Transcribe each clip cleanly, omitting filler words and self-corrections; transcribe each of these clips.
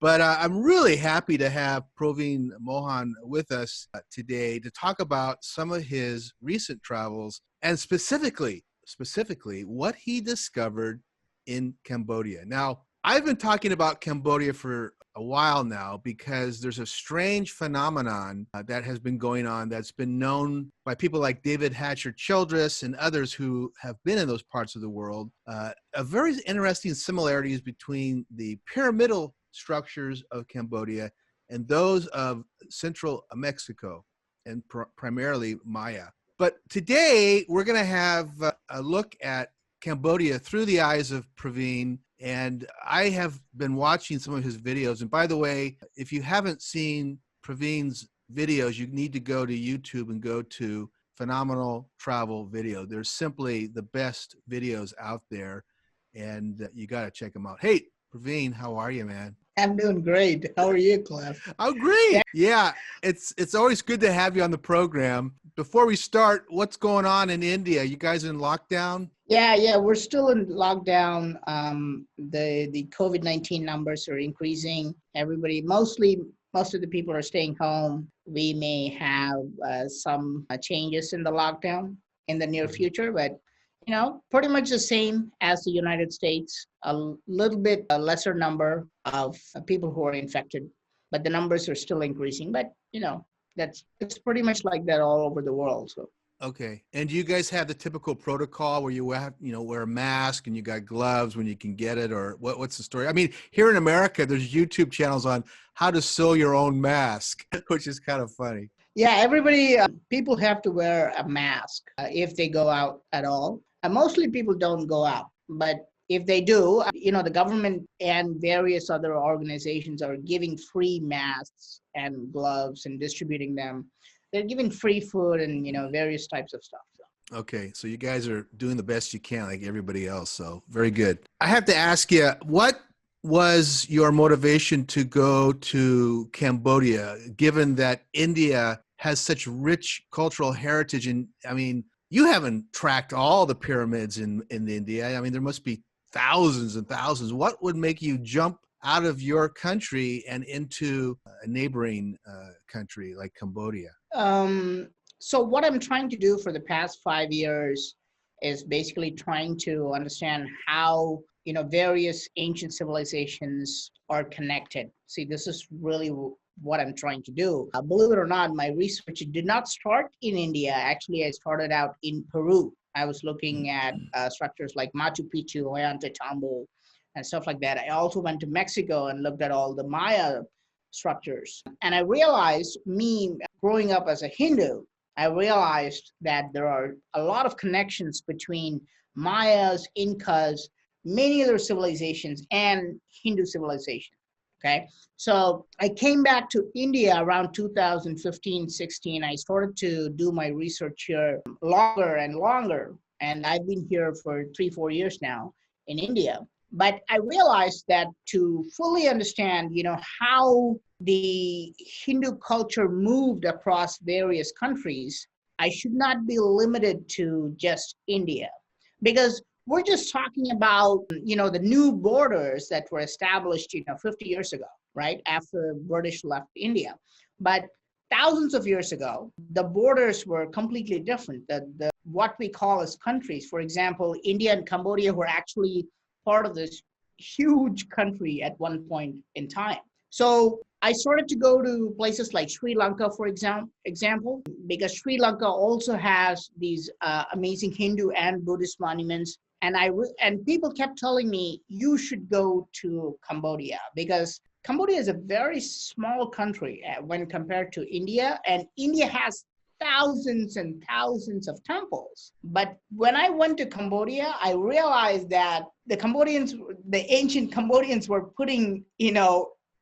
But I'm really happy to have Praveen Mohan with us today to talk about some of his recent travels and specifically what he discovered in Cambodia. Now, I've been talking about Cambodia for a while now because there's a strange phenomenon that has been going on that's been known by people like David Hatcher Childress and others who have been in those parts of the world. A very interesting similarities between the pyramidal structures of Cambodia and those of central Mexico and primarily Maya. But today we're going to have a look at Cambodia through the eyes of Praveen. And I have been watching some of his videos. And by the way, if you haven't seen Praveen's videos, you need to go to YouTube and go to Phenomenal Travel Video. They're simply the best videos out there, and you got to check them out. Hey, Praveen, how are you, man? I'm doing great. How are you, Cliff? Oh, great. Yeah, it's always good to have you on the program. Before we start, what's going on in India? You guys in lockdown? Yeah, we're still in lockdown. The COVID-19 numbers are increasing. Everybody, most of the people are staying home. We may have some changes in the lockdown in the near future, but pretty much the same as the United States. A little bit a lesser number of people who are infected, but the numbers are still increasing. But it's pretty much like that all over the world. So. Okay. And do you guys have the typical protocol where you have, wear a mask and you got gloves when you can get it, or what's the story? I mean, here in America, there's YouTube channels on how to sew your own mask, which is kind of funny. Yeah, everybody, people have to wear a mask if they go out at all. Mostly people don't go out, but if they do, the government and various other organizations are giving free masks and gloves and distributing them. They're giving free food and, various types of stuff. So. Okay. So you guys are doing the best you can like everybody else. So very good. I have to ask you, what was your motivation to go to Cambodia, given that India has such rich cultural heritage? And I mean, you haven't tracked all the pyramids in India. I mean, there must be thousands and thousands. What would make you jump out of your country and into a neighboring country like Cambodia? So what I'm trying to do for the past 5 years is basically trying to understand how, various ancient civilizations are connected. See, this is really what I'm trying to do. Believe it or not, my research did not start in India. Actually, I started out in Peru. I was looking at structures like Machu Picchu, Ollantaytambo, and stuff like that. I also went to Mexico and looked at all the Maya structures. And I realized, me growing up as a Hindu, I realized that there are a lot of connections between Mayas, Incas, many other civilizations, and Hindu civilization. Okay, so I came back to India around 2015-16. I started to do my research here longer and longer, and I've been here for 3-4 years now in India. But I realized that to fully understand, how the Hindu culture moved across various countries, I should not be limited to just India, because we're just talking about, the new borders that were established, 50 years ago, right? After British left India. But thousands of years ago, the borders were completely different. The what we call as countries, for example, India and Cambodia were actually part of this huge country at one point in time. So I started to go to places like Sri Lanka, for example, because Sri Lanka also has these amazing Hindu and Buddhist monuments. And people kept telling me, you should go to Cambodia, because Cambodia is a very small country when compared to India, and India has thousands and thousands of temples. But when I went to Cambodia, I realized that the ancient Cambodians were putting,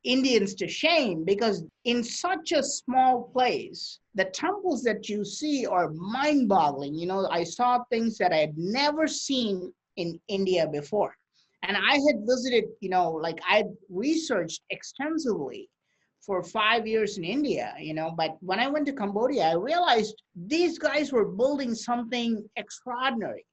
Indians to shame, because in such a small place, the temples that you see are mind-boggling. I saw things that I had never seen in India before. And I had visited, I researched extensively for 5 years in India, but when I went to Cambodia, I realized these guys were building something extraordinary.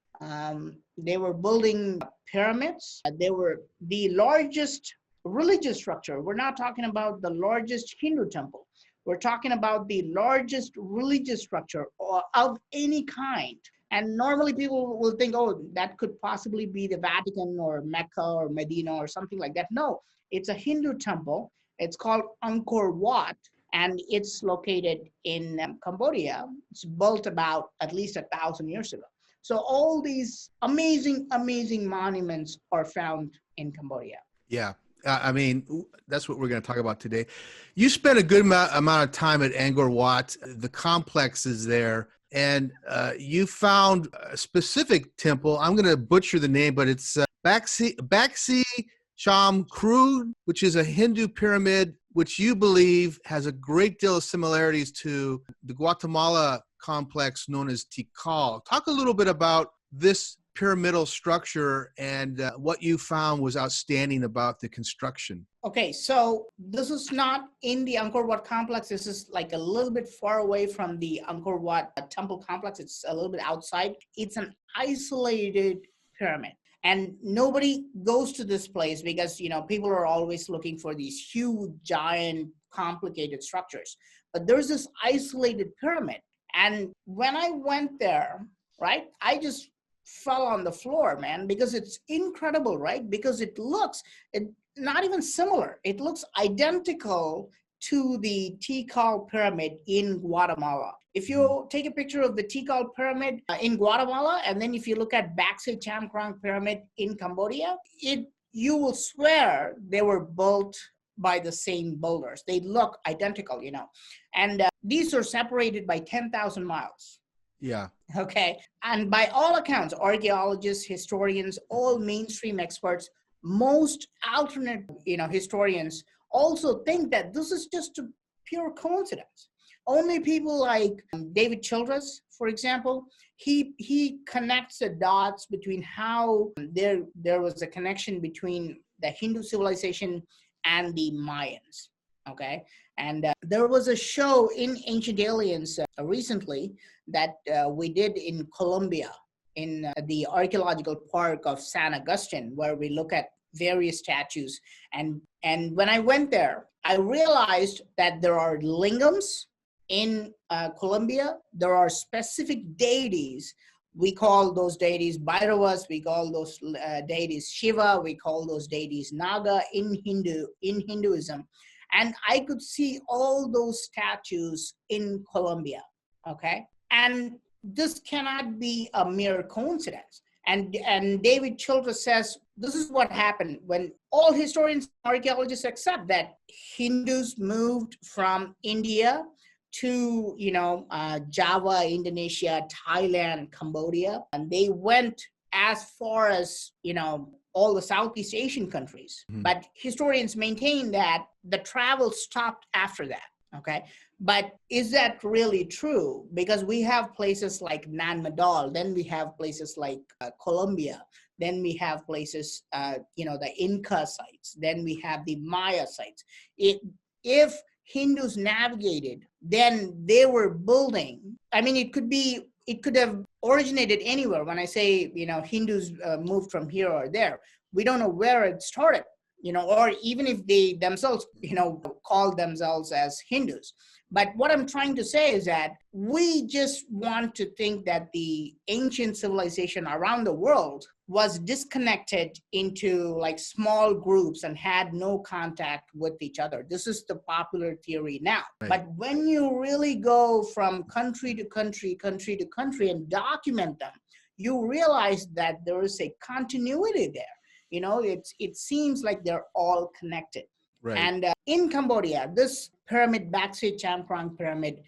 They were building pyramids. They were the largest religious structure. We're not talking about the largest Hindu temple. We're talking about the largest religious structure of any kind. And normally people will think, oh, that could possibly be the Vatican or Mecca or Medina or something like that. No, it's a Hindu temple. It's called Angkor Wat, and it's located in Cambodia. It's built about at least 1,000 years ago. So all these amazing, amazing monuments are found in Cambodia. Yeah. I mean, that's what we're going to talk about today. You spent a good amount of time at Angkor Wat. The complex is there, and you found a specific temple. I'm going to butcher the name, but it's Bak Chum Krong, which is a Hindu pyramid, which you believe has a great deal of similarities to the Guatemala complex known as Tikal. Talk a little bit about this pyramidal structure and what you found was outstanding about the construction. Okay, so this is not in the Angkor Wat complex. This is like a little bit far away from the Angkor Wat temple complex. It's a little bit outside. It's an isolated pyramid. And nobody goes to this place because, people are always looking for these huge, giant, complicated structures. But there's this isolated pyramid. And when I went there, right, I just fell on the floor, man, because it's incredible, right? Because it not even similar. It looks identical to the Tikal pyramid in Guatemala. If you take a picture of the Tikal pyramid in Guatemala, and then if you look at Bak Chum Krong pyramid in Cambodia, you will swear they were built by the same builders. They look identical, and these are separated by 10,000 miles. Yeah. Okay. And by all accounts, archaeologists, historians, all mainstream experts, most alternate, historians also think that this is just a pure coincidence. Only people like David Childress, for example, he connects the dots between how there was a connection between the Hindu civilization and the Mayans. Okay. And there was a show in Ancient Aliens recently that we did in Colombia, in the archaeological park of San Agustin, where we look at various statues. And when I went there, I realized that there are lingams in Colombia. There are specific deities. We call those deities Bhairavas. We call those deities Shiva. We call those deities Naga in Hinduism. And I could see all those statues in Colombia, okay? And this cannot be a mere coincidence. And David Childress says, this is what happened when all historians and archaeologists accept that Hindus moved from India to, Java, Indonesia, Thailand, Cambodia, and they went as far as, all the Southeast Asian countries. Mm-hmm. But historians maintain that the travel stopped after that, okay? But is that really true? Because we have places like Nan Madol, then we have places like Colombia, then we have places, the Inca sites, then we have the Maya sites. If Hindus navigated, then they were building. I mean, it could have originated anywhere. When I say, Hindus moved from here or there, we don't know where it started, or even if they themselves, call themselves as Hindus. But what I'm trying to say is that we just want to think that the ancient civilization around the world was disconnected into like small groups and had no contact with each other. This is the popular theory now. Right. But when you really go from country to country to country and document them, you realize that there is a continuity there. It seems like they're all connected. Right. And in Cambodia, this pyramid, Bak Chum Krong pyramid,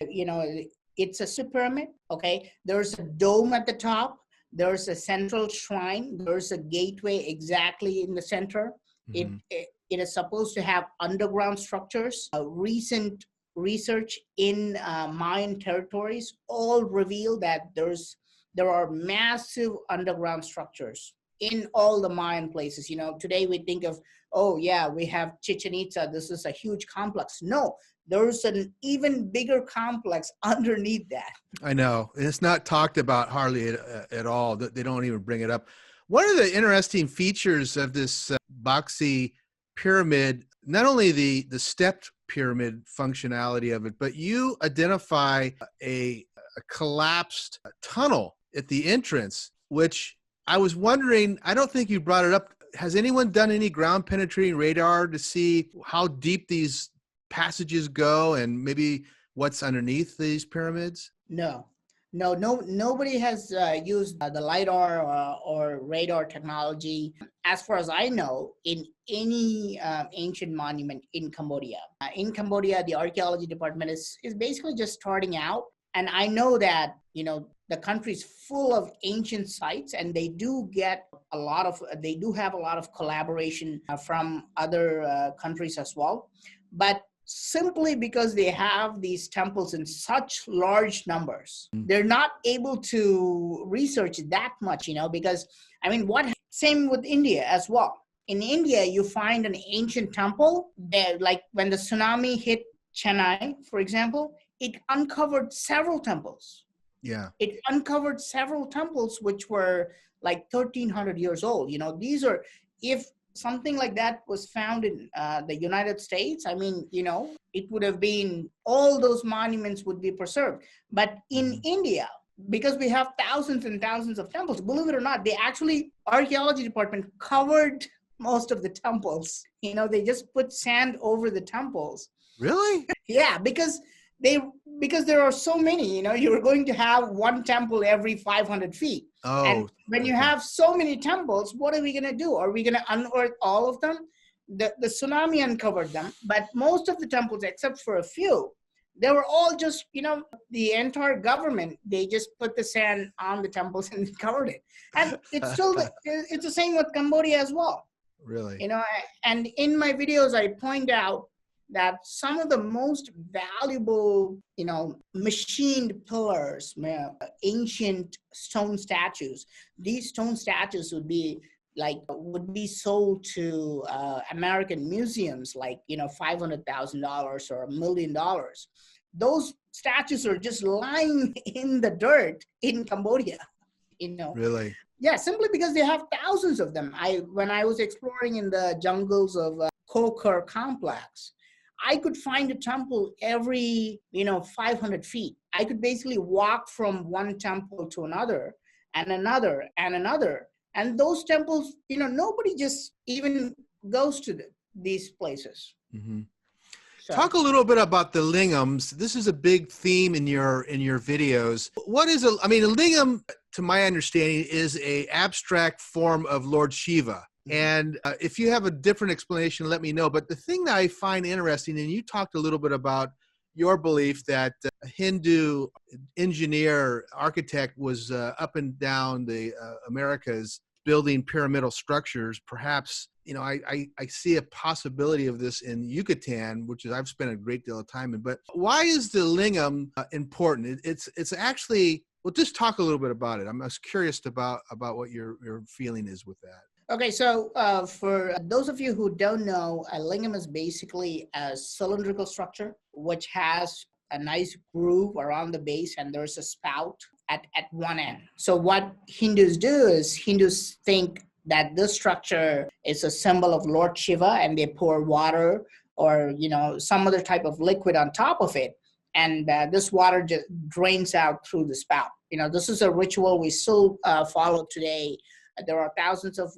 it's a super pyramid, okay? There's a dome at the top. There's a central shrine. There's a gateway exactly in the center. Mm-hmm. It is supposed to have underground structures. Recent research in Mayan territories all reveal that there are massive underground structures in all the Mayan places. Today we think of, oh yeah, we have Chichen Itza. This is a huge complex. No, there's an even bigger complex underneath that. I know. It's not talked about hardly at all. They don't even bring it up. One of the interesting features of this Bak pyramid, not only the stepped pyramid functionality of it, but you identify a collapsed tunnel at the entrance, which I was wondering, I don't think you brought it up. Has anyone done any ground penetrating radar to see how deep these passages go and maybe what's underneath these pyramids? No, nobody has used the LiDAR or radar technology, as far as I know, in any ancient monument in Cambodia. In Cambodia, the archaeology department is basically just starting out. And I know that, the country is full of ancient sites, and they do have a lot of collaboration from other countries as well. But simply because they have these temples in such large numbers, they're not able to research that much, because same with India as well. In India, you find an ancient temple there, like when the tsunami hit Chennai, for example, it uncovered several temples. Yeah. It uncovered several temples which were like 1,300 years old. If something like that was found in the United States, it would have been, all those monuments would be preserved. But in India, because we have thousands and thousands of temples, believe it or not, archaeology department covered most of the temples. They just put sand over the temples. Really? Yeah, because there are so many, you're going to have one temple every 500 feet. Oh, and when you have so many temples, what are we going to do? Are we going to unearth all of them? The tsunami uncovered them, but most of the temples, except for a few, they were all just, the entire government, they just put the sand on the temples and covered it. And it's the same with Cambodia as well. Really? And in my videos, I point out that some of the most valuable, machined pillars, ancient stone statues, these stone statues would be sold to American museums, like, $500,000 or $1 million. Those statues are just lying in the dirt in Cambodia, Really? Yeah, simply because they have thousands of them. When I was exploring in the jungles of Koh Ker complex, I could find a temple every, 500 feet. I could basically walk from one temple to another and another and another. And those temples, nobody just even goes to these places. Mm-hmm. So, talk a little bit about the lingams. This is a big theme in your videos. What is a lingam, to my understanding, is a abstract form of Lord Shiva. And if you have a different explanation, let me know. But the thing that I find interesting, and you talked a little bit about your belief that a Hindu engineer, architect was up and down the Americas building pyramidal structures. Perhaps, I see a possibility of this in Yucatan, which I've spent a great deal of time in. But why is the lingam important? It's actually, well, just talk a little bit about it. I'm just curious about what your feeling is with that. Okay, so for those of you who don't know, a lingam is basically a cylindrical structure which has a nice groove around the base, and there's a spout at one end. So what Hindus do is, Hindus think that this structure is a symbol of Lord Shiva, and they pour water or some other type of liquid on top of it, and this water just drains out through the spout. This is a ritual we still follow today. There are thousands of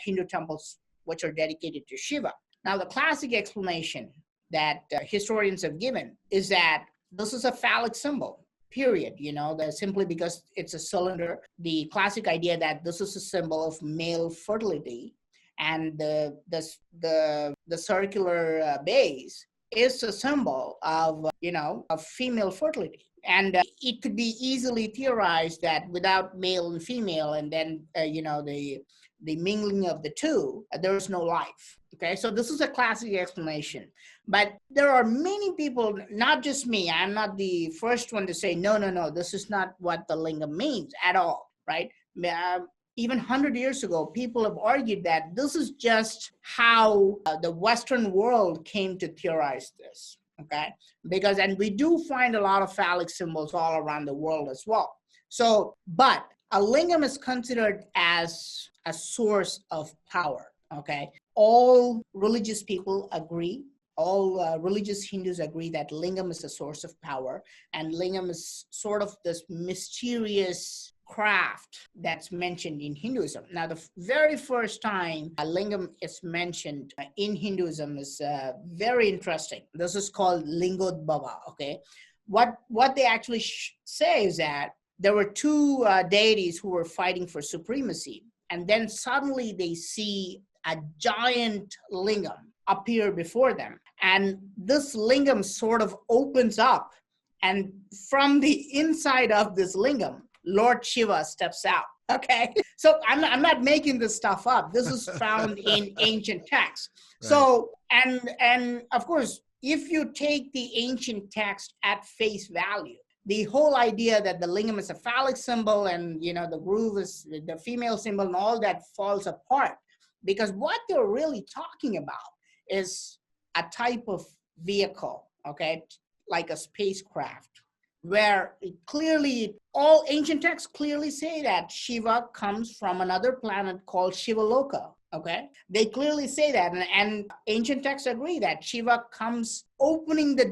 Hindu temples which are dedicated to Shiva. Now, the classic explanation that historians have given is that this is a phallic symbol, period. That simply because it's a cylinder. The classic idea that this is a symbol of male fertility, and the circular base is a symbol of of female fertility. And it could be easily theorized that without male and female, and then the mingling of the two, there's no life. Okay, so this is a classic explanation. But there are many people, not just me, I'm not the first one to say, no, this is not what the lingam means at all, right? Even 100 years ago, people have argued that this is just how the Western world came to theorize this. Okay, and we do find a lot of phallic symbols all around the world as well. So, but a lingam is considered as a source of power. Okay, all religious people agree, all religious Hindus agree that Lingam is a source of power, and Lingam is sort of this mysterious craft that's mentioned in Hinduism. Now, the very first time a Lingam is mentioned in Hinduism is very interesting. This is called Lingod Baba, okay? What they actually say is that there were two deities who were fighting for supremacy, and then suddenly they see a giant lingam appear before them. And this lingam sort of opens up, and from the inside of this lingam, Lord Shiva steps out. Okay, so I'm not making this stuff up. This is found in ancient texts. Right. So, and of course, if you take the ancient text at face value, the whole idea that the lingam is a phallic symbol and, you know, the groove is the female symbol and all that falls apart, because what they're really talking about is a type of vehicle, okay, like a spacecraft, where all ancient texts clearly say that Shiva comes from another planet called Shivaloka, okay? They clearly say that, and ancient texts agree that Shiva comes opening the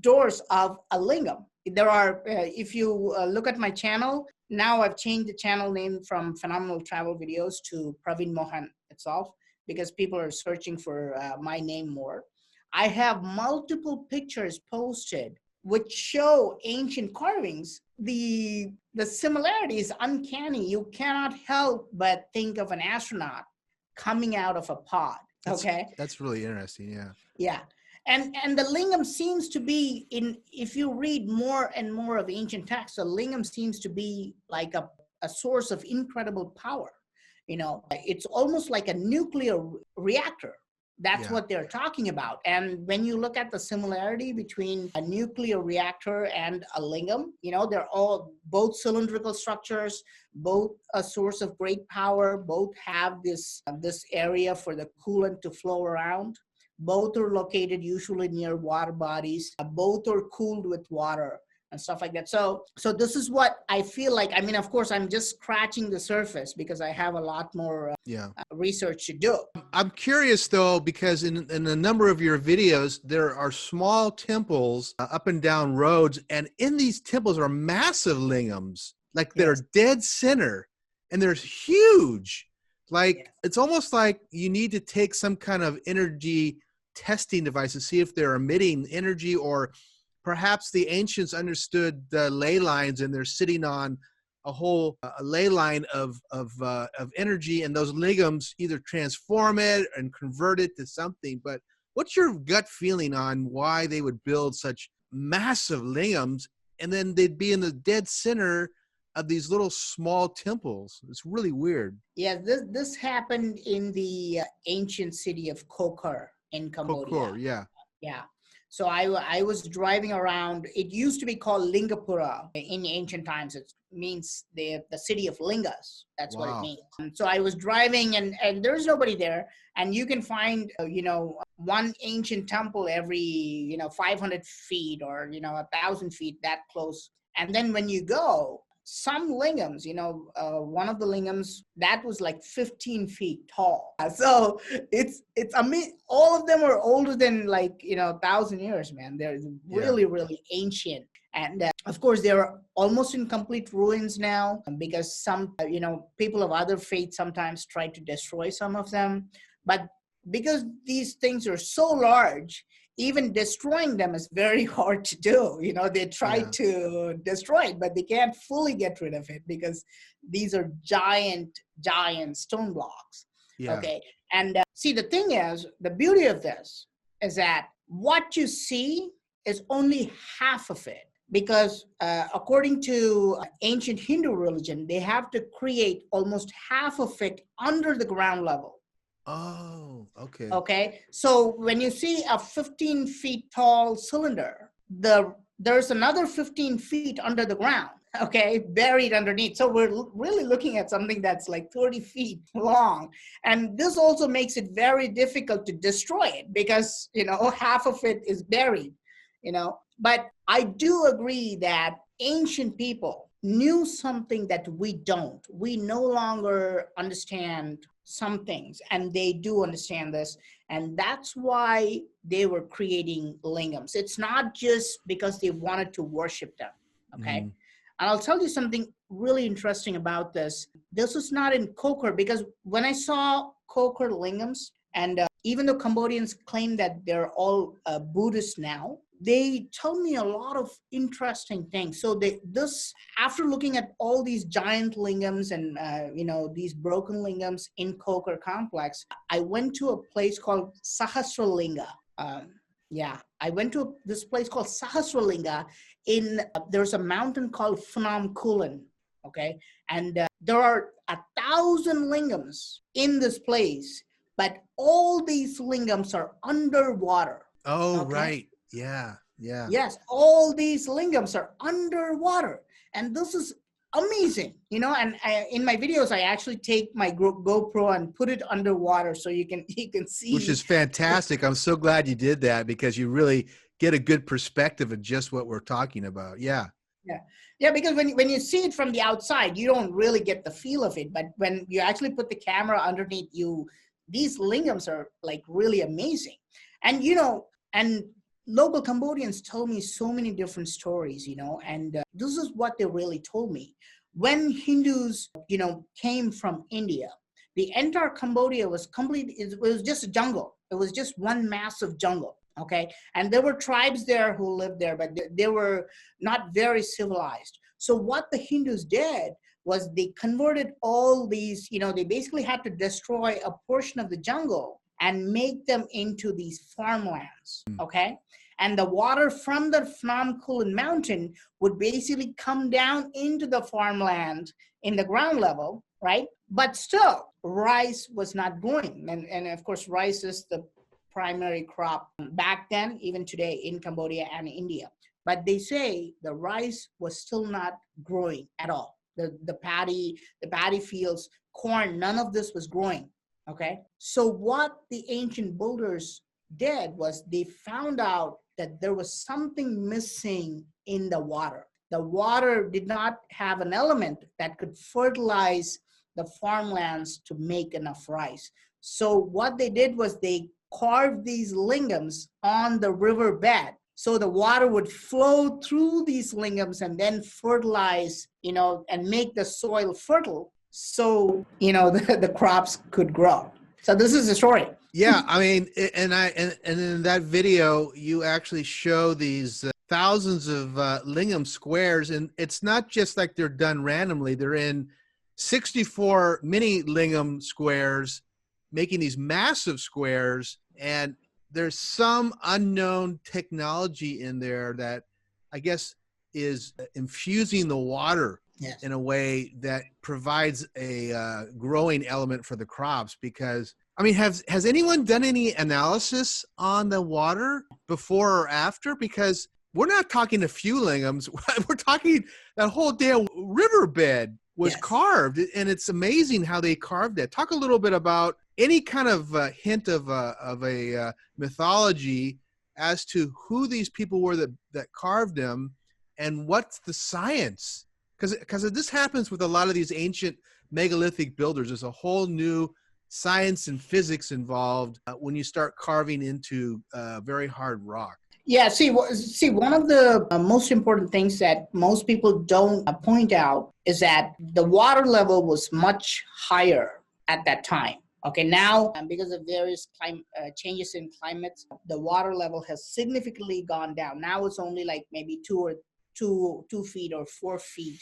doors of a lingam. There are, if you look at my channel, now I've changed the channel name from Phenomenal Travel Videos to Praveen Mohan itself, because people are searching for my name more. I have multiple pictures posted which show ancient carvings. The similarity is uncanny. You cannot help but think of an astronaut coming out of a pod, okay? That's really interesting, yeah. Yeah. And the lingam seems to be, if you read more and more of ancient texts, the lingam seems to be like a source of incredible power. You know, it's almost like a nuclear reactor. That's what they're talking about. And when you look at the similarity between a nuclear reactor and a lingam, you know, they're all both cylindrical structures, both a source of great power, both have this area for the coolant to flow around. Both are located usually near water bodies. Both are cooled with water and stuff like that. So this is what I feel like. I mean, of course, I'm just scratching the surface because I have a lot more research to do. I'm curious, though, because in a number of your videos, there are small temples up and down roads. And in these temples are massive lingams, like they're dead center, and they're huge. Like, it's almost like you need to take some kind of energy testing device to see if they're emitting energy, or perhaps the ancients understood the ley lines and they're sitting on a whole ley line of energy, and those lingams either transform it and convert it to something. But what's your gut feeling on why they would build such massive lingams and then they'd be in the dead center of these little small temples? It's really weird. Yeah, this happened in the ancient city of Koker in Cambodia. Koker, yeah. Yeah. So I was driving around. It used to be called Lingapura in ancient times. It means the city of lingas. That's what it means. So I was driving, and there's nobody there. And you can find, one ancient temple every, 500 feet or, 1,000 feet, that close. And then when you go, some lingams, one of the lingams that was like 15 feet tall. So it's I mean, all of them are older than 1,000 years, man. They're really, really ancient. And of course, they're almost in complete ruins now, because some, people of other faiths sometimes try to destroy some of them. But because these things are so large, even destroying them is very hard to do. They try to destroy it, but they can't fully get rid of it because these are giant stone blocks. Yeah. Okay. And see, the thing is, the beauty of this is that what you see is only half of it, because according to ancient Hindu religion, they have to create almost half of it under the ground level. Oh, okay. Okay. So when you see a 15 feet tall cylinder, there's another 15 feet under the ground, okay, buried underneath. So we're really looking at something that's like 30 feet long. And this also makes it very difficult to destroy it because, half of it is buried, But I do agree that ancient people knew something that we don't. We no longer understand some things, and they do understand this. And that's why they were creating lingams. It's not just because they wanted to worship them. Okay. Mm. And I'll tell you something really interesting about this. This was not in Koker, because when I saw Koker lingams, and even though Cambodians claim that they're all Buddhist now, they tell me a lot of interesting things. So after looking at all these giant lingams and these broken lingams in Koker complex, I went to a place called Sahasralinga. I went to this place called Sahasralinga. There's a mountain called Phnom Kulen. Okay, and there are 1,000 lingams in this place, but all these lingams are underwater. Oh, Okay? right. Yeah. Yeah. Yes, all these lingams are underwater. And this is amazing, and in my videos, I actually take my GoPro and put it underwater so you can see. Which is fantastic. I'm so glad you did that, because you really get a good perspective of just what we're talking about. Yeah. Yeah, because when you see it from the outside, you don't really get the feel of it. But when you actually put the camera underneath you, these lingams are like really amazing. And, and local Cambodians tell me so many different stories, and this is what they really told me. When Hindus, came from India, the entire Cambodia was complete. It was just a jungle. It was just one massive jungle. Okay. And there were tribes there who lived there, but they were not very civilized. So what the Hindus did was they converted all these, they basically had to destroy a portion of the jungle and make them into these farmlands. Okay. And the water from the Phnom Kulen mountain would basically come down into the farmland in the ground level, right? But still, rice was not growing. And of course, rice is the primary crop back then, even today in Cambodia and India. But they say the rice was still not growing at all. The paddy fields, corn, none of this was growing. Okay. So what the ancient builders did was they found out that there was something missing in the water. The water did not have an element that could fertilize the farmlands to make enough rice. So what they did was they carved these lingams on the riverbed. So the water would flow through these lingams and then fertilize, and make the soil fertile. So, the crops could grow. So this is the story. Yeah, I mean, and in that video, you actually show these thousands of lingam squares, and it's not just like they're done randomly. They're in 64 mini lingam squares, making these massive squares, and there's some unknown technology in there that I guess is infusing the water. Yes. In a way that provides a growing element for the crops. Because I mean, has anyone done any analysis on the water before or after? Because we're not talking a few lingams. We're talking that whole damn riverbed was carved, and it's amazing how they carved it. Talk a little bit about any kind of hint of a mythology as to who these people were that carved them, and what's the science. Because this happens with a lot of these ancient megalithic builders. There's a whole new science and physics involved when you start carving into very hard rock. Yeah, see, one of the most important things that most people don't point out is that the water level was much higher at that time. Okay, now, because of various changes in climates, the water level has significantly gone down. Now it's only like maybe 2 feet or 4 feet,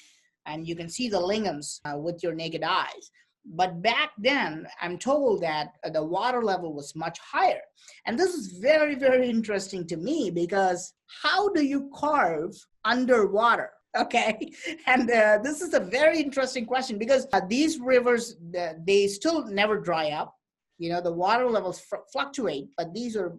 and you can see the lingams with your naked eyes. But back then, I'm told that the water level was much higher. And this is very, very interesting to me, because how do you carve underwater? Okay. And this is a very interesting question, because these rivers, they still never dry up. The water levels fluctuate, but these are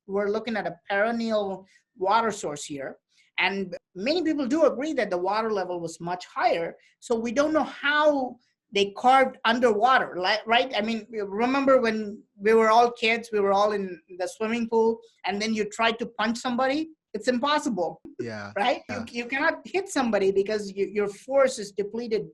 we're looking at a perennial water source here. And many people do agree that the water level was much higher. So we don't know how they carved underwater, right? I mean, remember when we were all kids, we were all in the swimming pool, and then you tried to punch somebody, It's impossible, Yeah. right? Yeah. You cannot hit somebody because your force is depleted,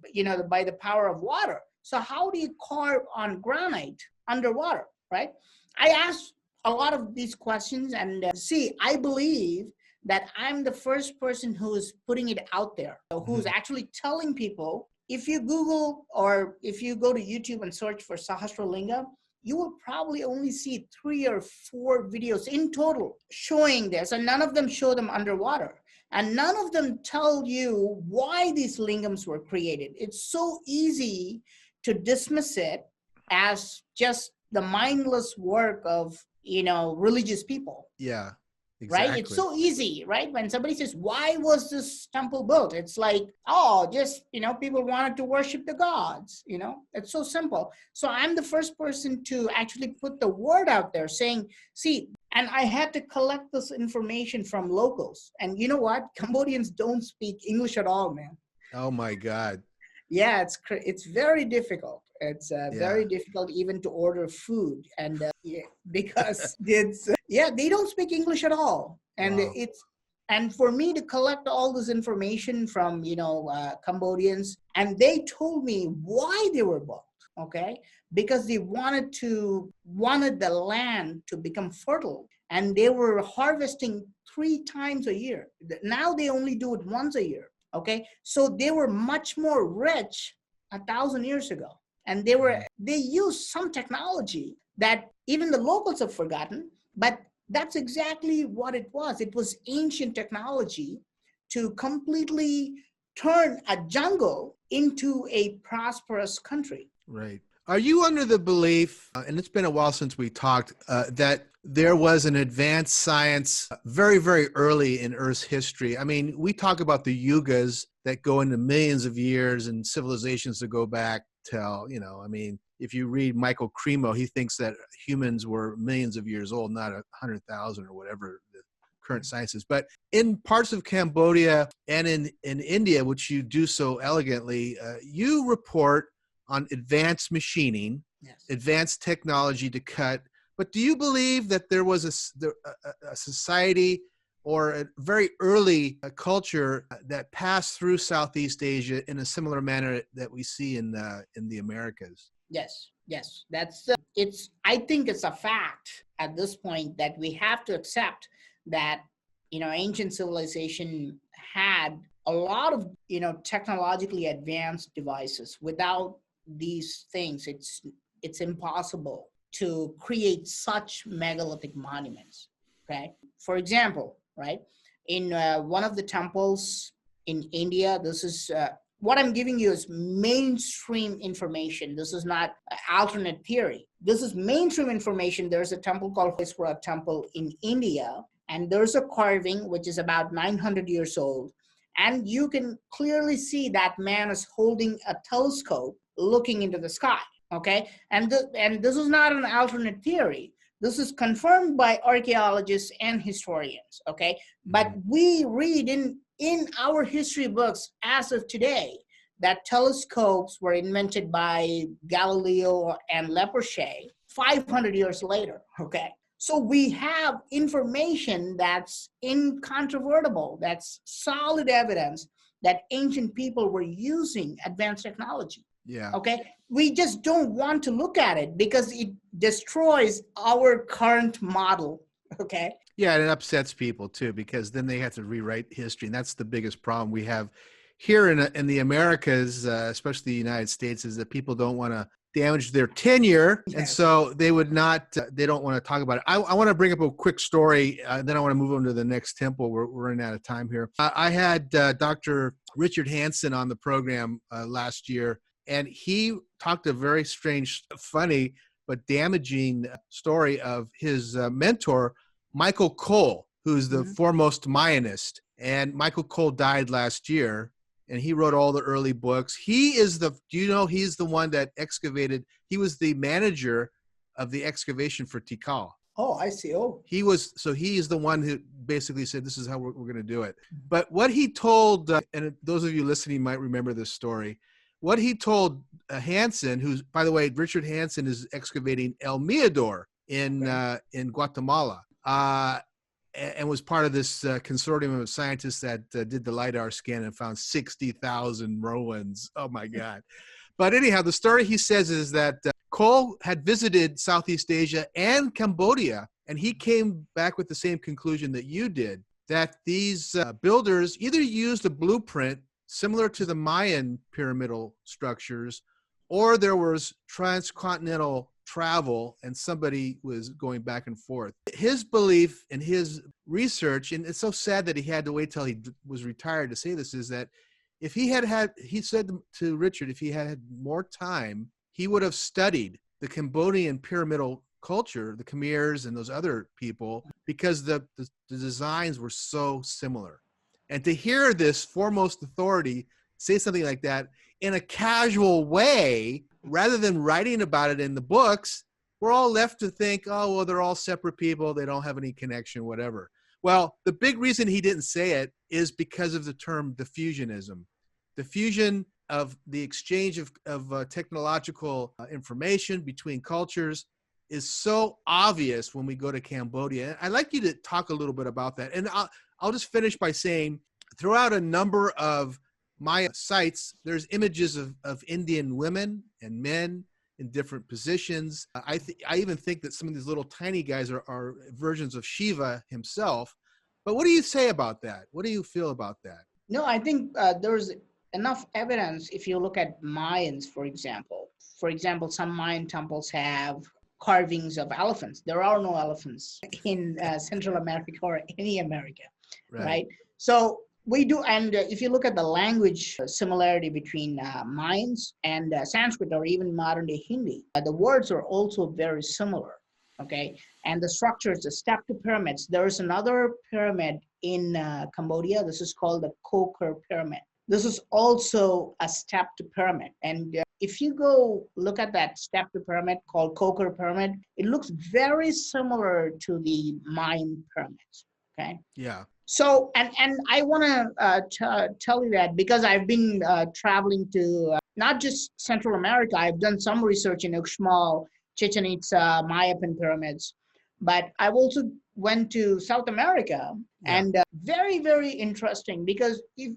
by the power of water. So how do you carve on granite underwater, right? I asked a lot of these questions, and see, I believe that I'm the first person who's putting it out there, who's actually telling people. If you Google or if you go to YouTube and search for Sahasralinga, you will probably only see 3 or 4 videos in total showing this, and none of them show them underwater. And none of them tell you why these lingams were created. It's so easy to dismiss it as just the mindless work of, religious people. Yeah. Right? Exactly. It's so easy, right? When somebody says, why was this temple built? It's like, oh, just, people wanted to worship the gods, it's so simple. So I'm the first person to actually put the word out there saying, see, and I had to collect this information from locals. And you know what? Cambodians don't speak English at all, man. Oh my God. Yeah, it's very difficult. It's Yeah. very difficult even to order food, and because they don't speak English at all, and Wow. and for me to collect all this information from Cambodians, and they told me why they were built. Okay, because they wanted the land to become fertile, and they were harvesting 3 times a year. Now they only do it once a year. Okay, so they were much more rich 1,000 years ago, and they used some technology that even the locals have forgotten, but that's exactly what it was. It was ancient technology to completely turn a jungle into a prosperous country. Right. Are you under the belief, and it's been a while since we talked, that there was an advanced science very, very early in Earth's history? I mean, we talk about the yugas that go into millions of years and civilizations that go back till, if you read Michael Cremo, he thinks that humans were millions of years old, not 100,000 or whatever the current science is. But in parts of Cambodia and in India, which you do so elegantly, you report on advanced machining, Yes. advanced technology to cut. But do you believe that there was a society or a very early culture that passed through Southeast Asia in a similar manner that we see in the Americas? Yes. That's I think it's a fact at this point that we have to accept that ancient civilization had a lot of technologically advanced devices. Without these things, it's impossible to create such megalithic monuments. Okay, for example, right, in one of the temples in India, this is what I'm giving you is mainstream information. This is not alternate theory. This is mainstream information. There's a temple called Heswara Temple in India, and there's a carving which is about 900 years old. And you can clearly see that man is holding a telescope looking into the sky. Okay, and this is not an alternate theory. This is confirmed by archaeologists and historians. Okay, but we read in our history books as of today that telescopes were invented by Galileo and Le Verrier 500 years later. Okay, so we have information that's incontrovertible, that's solid evidence that ancient people were using advanced technology. Yeah. Okay, we just don't want to look at it because it destroys our current model. Okay. Yeah, and it upsets people too, because then they have to rewrite history, and that's the biggest problem we have here in the Americas, especially the United States, is that people don't want to damage their tenure, Yes. and so they would not. They don't want to talk about it. I want to bring up a quick story, then I want to move on to the next temple. We're running out of time here. I had Dr. Richard Hansen on the program last year, and he talked a very strange, funny, but damaging story of his mentor, Michael Cole, who's the foremost Mayanist. And Michael Cole died last year, and he wrote all the early books. He's the one that excavated, he was the manager of the excavation for Tikal. Oh, I see. Oh, He is the one who basically said, this is how we're going to do it. But what he told, and those of you listening might remember this story, what he told Hansen, who's, by the way, Richard Hansen is excavating El Mirador in Guatemala. and was part of this consortium of scientists that did the LiDAR scan and found 60,000 ruins. Oh my God. But anyhow, the story he says is that Koh had visited Southeast Asia and Cambodia, and he came back with the same conclusion that you did, that these builders either used a blueprint similar to the Mayan pyramidal structures, or there was transcontinental travel and somebody was going back and forth. His belief and his research, and it's so sad that he had to wait till he was retired to say this, is that if he he said to Richard, if he had more time, he would have studied the Cambodian pyramidal culture, the Khmers and those other people, because the designs were so similar. And to hear this foremost authority say something like that in a casual way, rather than writing about it in the books, we're all left to think, oh, well, they're all separate people. They don't have any connection, whatever. Well, the big reason he didn't say it is because of the term diffusionism. Diffusion of the exchange of technological information between cultures is so obvious when we go to Cambodia. And I'd like you to talk a little bit about that. And I'll just finish by saying, throughout a number of Maya sites, there's images of Indian women and men in different positions. I even think that some of these little tiny guys are versions of Shiva himself. But what do you say about that? What do you feel about that? No, I think there's enough evidence if you look at Mayans, for example. For example, some Mayan temples have carvings of elephants. There are no elephants in Central America or any America, right? So we do, and if you look at the language similarity between Mayans and Sanskrit or even modern day Hindi, the words are also very similar, okay? And the structures, the stepped pyramids, there's another pyramid in Cambodia. This is called the Koh Ker Pyramid. This is also a stepped pyramid. And if you go look at that stepped pyramid called Koker Pyramid, it looks very similar to the Mayan pyramids, okay? Yeah. So, and I want to tell you that because I've been traveling to not just Central America, I've done some research in Uxmal, Chichen Itza, Mayapan pyramids, but I've also went to South America, and very, very interesting because if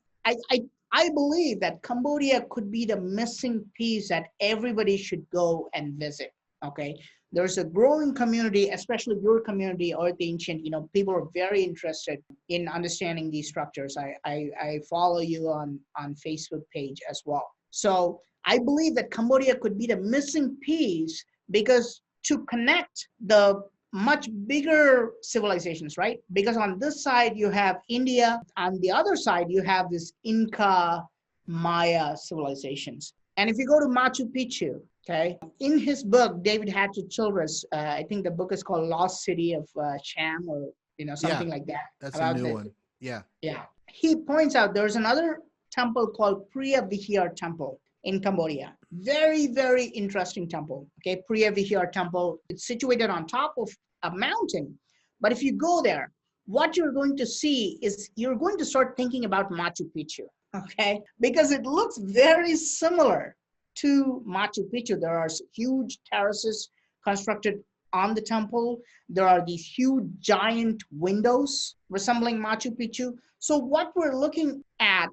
I believe that Cambodia could be the missing piece that everybody should go and visit, okay? There's a growing community, especially your community, Earth Ancient, you know, people are very interested in understanding these structures. I follow you on Facebook page as well. So I believe that Cambodia could be the missing piece because to connect the much bigger civilizations, right? Because on this side, you have India. On the other side, you have this Inca, Maya civilizations. And if you go to Machu Picchu, okay, in his book, David Hatcher Childress, I think the book is called Lost City of Cham or, you know, something like that. That's a new one. Yeah. Yeah. He points out there's another temple called Priya Vihear Temple in Cambodia. Very, very interesting temple. Okay, Priya Vihear Temple. It's situated on top of a mountain. But if you go there, what you're going to see is you're going to start thinking about Machu Picchu. Okay, because it looks very similar to Machu Picchu. There are huge terraces constructed on the temple. There are these huge giant windows resembling Machu Picchu. So what we're looking at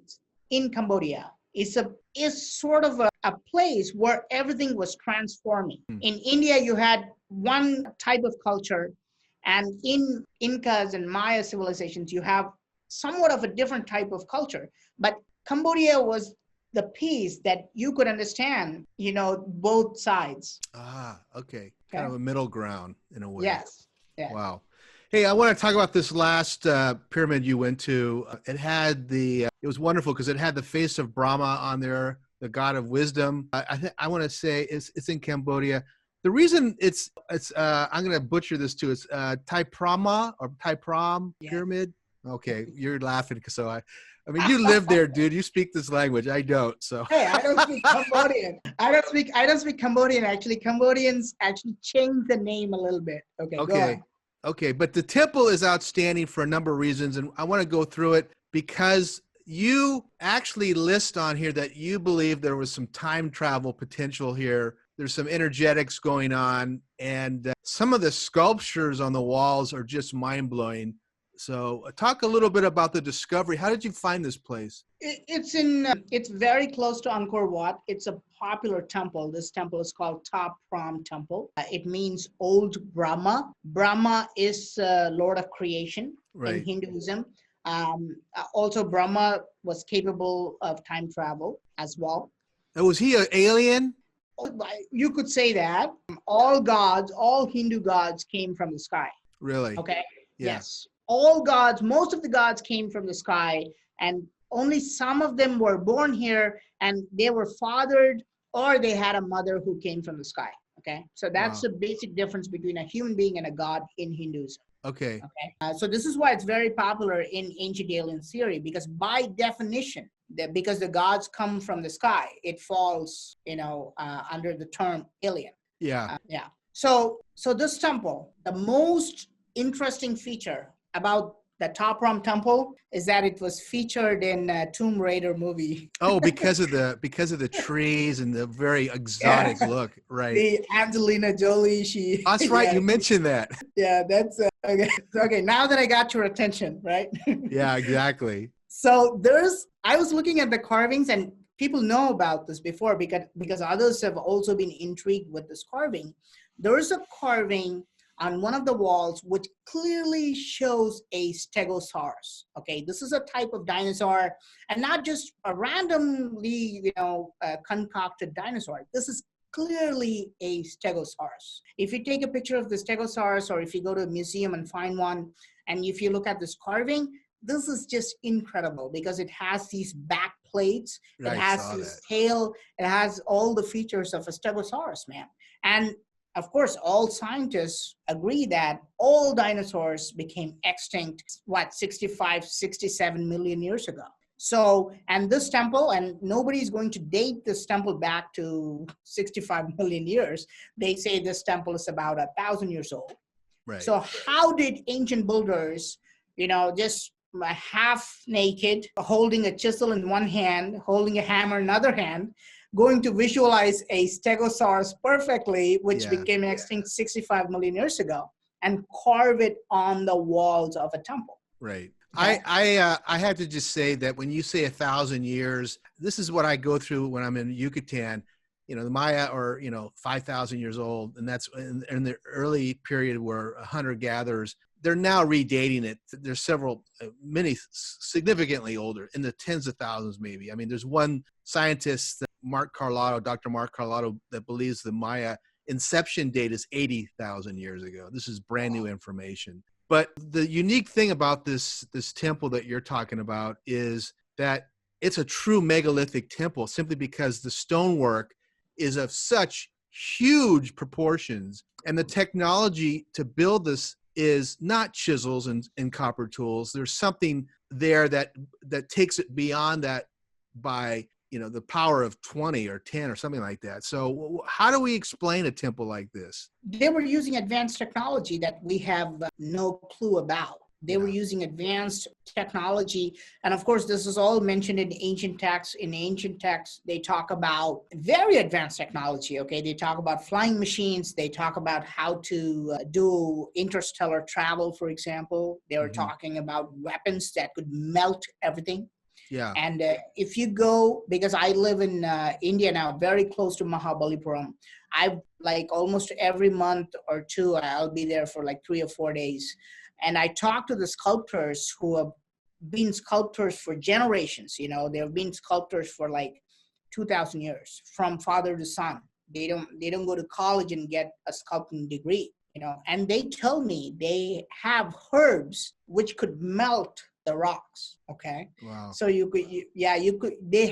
in Cambodia is sort of a place where everything was transforming. In India, you had one type of culture, and in Incas and Maya civilizations, you have somewhat of a different type of culture. But Cambodia was the piece that you could understand, you know, both sides. Ah, okay. Kind of a middle ground in a way. Yes. Yeah. Wow. Hey, I want to talk about this last pyramid you went to. It had it was wonderful because it had the face of Brahma on there, the god of wisdom. I want to say it's in Cambodia. The reason it's I'm going to butcher this too. It's Ta Prohm or Ta Prohm pyramid. Okay, you're laughing because I mean, you live there, dude. You speak this language. I don't. So hey, I don't speak Cambodian. I don't speak Cambodian. Actually, Cambodians actually changed the name a little bit. Okay. Go on. Okay, but the temple is outstanding for a number of reasons, and I want to go through it because you actually list on here that you believe there was some time travel potential here. There's some energetics going on, and some of the sculptures on the walls are just mind-blowing. So talk a little bit about the discovery. How did you find this place? It's very close to Angkor Wat. It's a popular temple. This temple is called Ta Prohm temple. It means old Brahma. Brahma is Lord of creation in Hinduism. Also, Brahma was capable of time travel as well. And was he an alien? You could say that. All gods, all Hindu gods came from the sky. Really? Okay. Yeah. Yes. All gods, most of the gods came from the sky, and only some of them were born here, and they were fathered or they had a mother who came from the sky. Okay. So that's the basic difference between a human being and a god in Hinduism. Okay. So this is why it's very popular in ancient alien theory, because by definition, because the gods come from the sky, it falls, under the term alien. Yeah. Yeah. So this temple, the most interesting feature about the Ta Prohm temple is that it was featured in a Tomb Raider movie. Oh, because of the trees and the very exotic look, right? The Angelina Jolie, That's right. You mentioned that. Yeah, that's okay. Okay, now that I got your attention, right? Yeah, exactly. So I was looking at the carvings, and people know about this before because others have also been intrigued with this carving. There is a carving on one of the walls which clearly shows a Stegosaurus. Okay, this is a type of dinosaur, and not just a randomly, concocted dinosaur. This is clearly a Stegosaurus. If you take a picture of the Stegosaurus, or if you go to a museum and find one, and if you look at this carving, this is just incredible because it has these back plates, it has this tail, it has all the features of a Stegosaurus, man. And of course, all scientists agree that all dinosaurs became extinct, 65, 67 million years ago. So, and this temple, and nobody's going to date this temple back to 65 million years. They say this temple is about 1,000 years old. Right. So how did ancient builders, just half naked, holding a chisel in one hand, holding a hammer in another hand, going to visualize a Stegosaurus perfectly, which became extinct 65 million years ago, and carve it on the walls of a temple? Right. I have to just say that when you say 1,000 years, this is what I go through when I'm in Yucatan. The Maya are 5,000 years old, and that's in the early period where hunter-gatherers. They're now redating it. There's many significantly older, in the tens of thousands maybe. I mean, there's one scientist, Dr. Mark Carlotto, that believes the Maya inception date is 80,000 years ago. This is brand new information. But the unique thing about this temple that you're talking about is that it's a true megalithic temple, simply because the stonework is of such huge proportions, and the technology to build this is not chisels and copper tools. There's something there that takes it beyond that by the power of 20 or 10 or something like that. So how do we explain a temple like this? They were using advanced technology that we have no clue about. They were using advanced technology. And of course, this is all mentioned in ancient texts. In ancient texts, they talk about very advanced technology, okay? They talk about flying machines. They talk about how to do interstellar travel, for example. They were talking about weapons that could melt everything. Yeah. And if you go, because I live in India now, very close to Mahabalipuram, I almost every month or two, I'll be there for 3 or 4 days. And I talk to the sculptors who have been sculptors for generations. They have been sculptors for 2,000 years, from father to son. They don't go to college and get a sculpting degree, and they tell me they have herbs which could melt the rocks. Okay. Wow. So they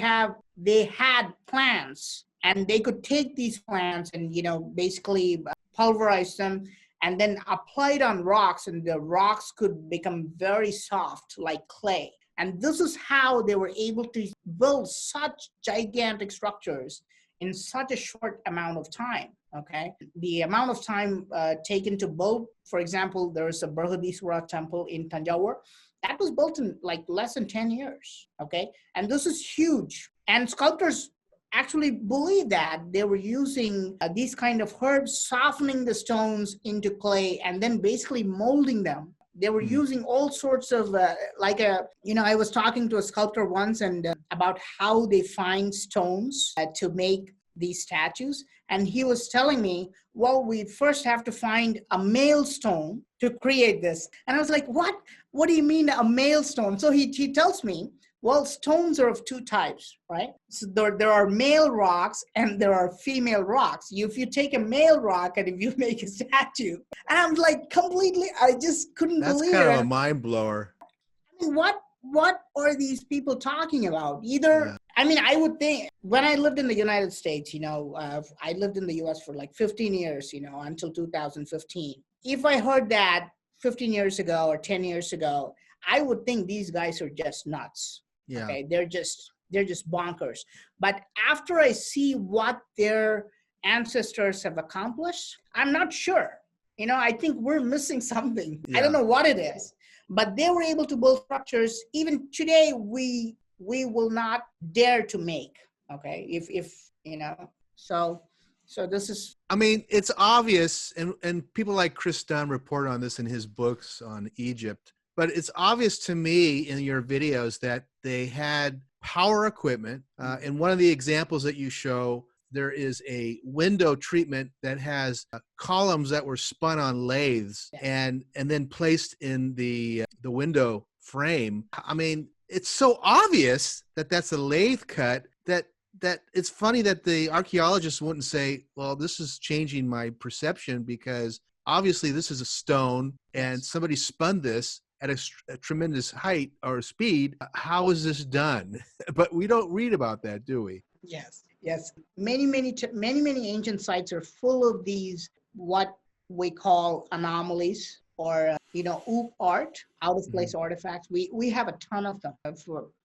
had plants, and they could take these plants and, basically pulverize them and then apply it on rocks, and the rocks could become very soft like clay. And this is how they were able to build such gigantic structures in such a short amount of time. Okay. The amount of time taken to build, for example, there is a Brihadiswara temple in Tanjore that was built in less than 10 years. Okay. And this is huge. And sculptors actually believe that they were using these kind of herbs, softening the stones into clay and then basically molding them They were using all sorts of I was talking to a sculptor once and about how they find stones to make these statues. And he was telling me, well, we first have to find a male stone to create this. And I was like, what? What do you mean a male stone? So he tells me, well, stones are of two types, right? So there are male rocks and there are female rocks. If you take a male rock and if you make a statue, and I'm like completely, I just couldn't believe it. That's kind of a mind blower. I mean, what are these people talking about? Either, I mean, I would think when I lived in the United States, I lived in the US for like 15 years, until 2015. If I heard that 15 years ago or 10 years ago, I would think these guys are just nuts. Yeah. Okay, they're just bonkers. But after I see what their ancestors have accomplished, I'm not sure. I think we're missing something. Yeah. I don't know what it is, but they were able to build structures even today we will not dare to make. Okay, if so this is, I mean, it's obvious, and people like Chris Dunn report on this in his books on Egypt. But it's obvious to me in your videos that they had power equipment. In one of the examples that you show, there is a window treatment that has columns that were spun on lathes and then placed in the window frame. I mean, it's so obvious that that's a lathe cut that it's funny that the archaeologists wouldn't say, well, this is changing my perception, because obviously this is a stone and somebody spun this at a tremendous height or speed. How is this done? But we don't read about that, do we? Yes. Many ancient sites are full of these, what we call anomalies, or oop art, out of place artifacts. We have a ton of them.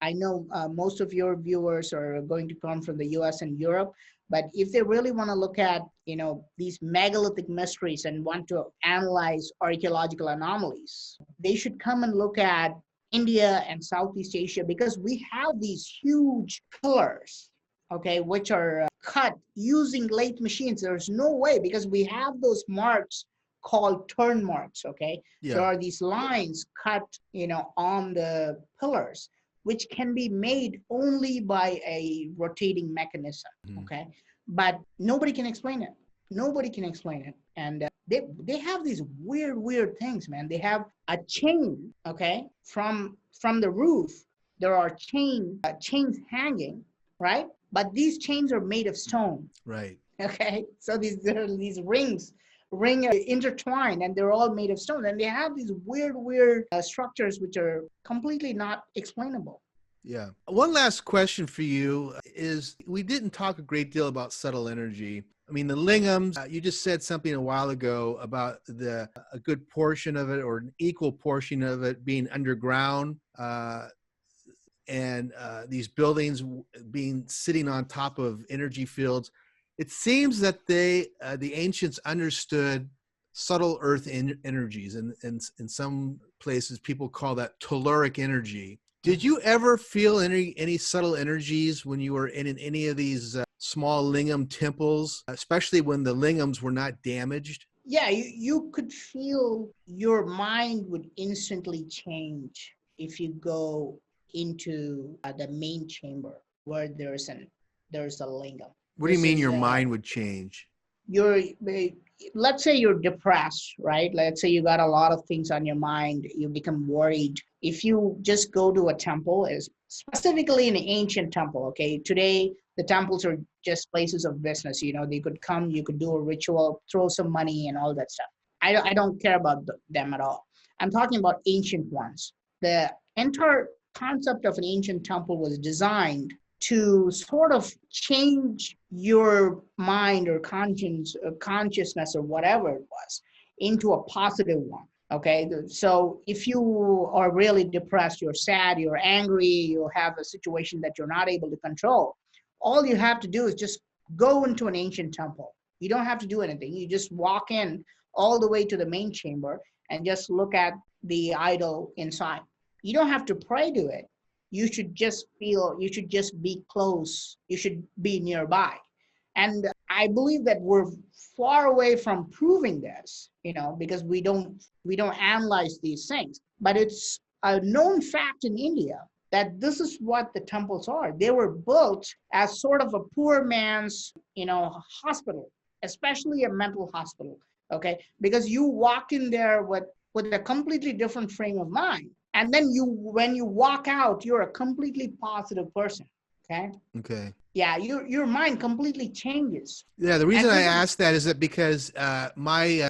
I know most of your viewers are going to come from the US and Europe, but if they really want to look at these megalithic mysteries and want to analyze archaeological anomalies, they should come and look at India and Southeast Asia, because we have these huge pillars, okay, which are cut using lathe machines. There's no way, because we have those marks called turn marks, okay? Yeah. There are these lines cut, on the pillars, which can be made only by a rotating mechanism, okay? But nobody can explain it. And they have these weird things, man. They have a chain, okay? From the roof, there are chains hanging, right? But these chains are made of stone. Right. Okay? So there are these rings intertwined, and they're all made of stone. And they have these weird structures which are completely not explainable. Yeah. One last question for you is, we didn't talk a great deal about subtle energy. I mean, the Lingams, you just said something a while ago about a good portion of it, or an equal portion of it, being underground, and these buildings sitting on top of energy fields. It seems that the ancients understood subtle earth energies, and in some places people call that telluric energy. Did you ever feel any subtle energies when you were in any of these small lingam temples, especially when the lingams were not damaged? Yeah, you could feel your mind would instantly change if you go into the main chamber where there's a lingam. What do you mean your mind would change? Let's say you're depressed, right? Let's say you got a lot of things on your mind. You become worried. If you just go to a temple, specifically an ancient temple, okay? Today, the temples are just places of business. They could come, you could do a ritual, throw some money and all that stuff. I don't care about them at all. I'm talking about ancient ones. The entire concept of an ancient temple was designed to sort of change your mind or consciousness or whatever it was into a positive one. Okay, so if you are really depressed, you're sad, you're angry, you have a situation that you're not able to control, all you have to do is just go into an ancient temple. You don't have to do anything. You just walk in all the way to the main chamber and just look at the idol inside. You don't have to pray to it. You should just be close. You should be nearby. And I believe that we're far away from proving this, because we don't analyze these things. But it's a known fact in India that this is what the temples are. They were built as sort of a poor man's, hospital, especially a mental hospital. Okay, because you walk in there with a completely different frame of mind, and then when you walk out, you're a completely positive person. Okay. Okay. Yeah, your mind completely changes. Yeah, the reason And I this is asked that is that because my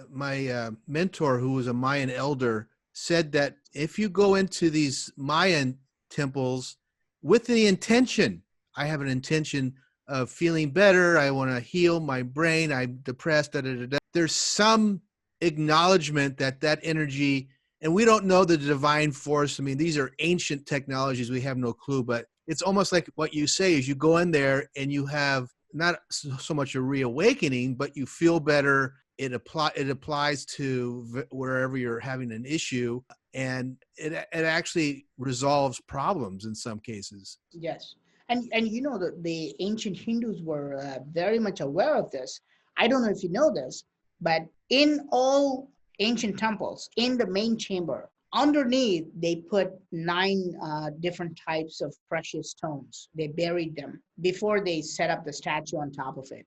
mentor, who was a Mayan elder, said that if you go into these Mayan temples with the intention, I have an intention of feeling better, I want to heal my brain, I'm depressed, da, da, da, da. There's some acknowledgement that that energy, and we don't know the divine force. I mean, these are ancient technologies, we have no clue, but it's almost like what you say is you go in there and you have not so much a reawakening, but you feel better. It applies to wherever you're having an issue, and it actually resolves problems in some cases. yes, and the ancient Hindus were very much aware of this. I don't know if you know this, but in all ancient temples, in the main chamber, underneath they put nine different types of precious stones. They buried them before they set up the statue on top of it.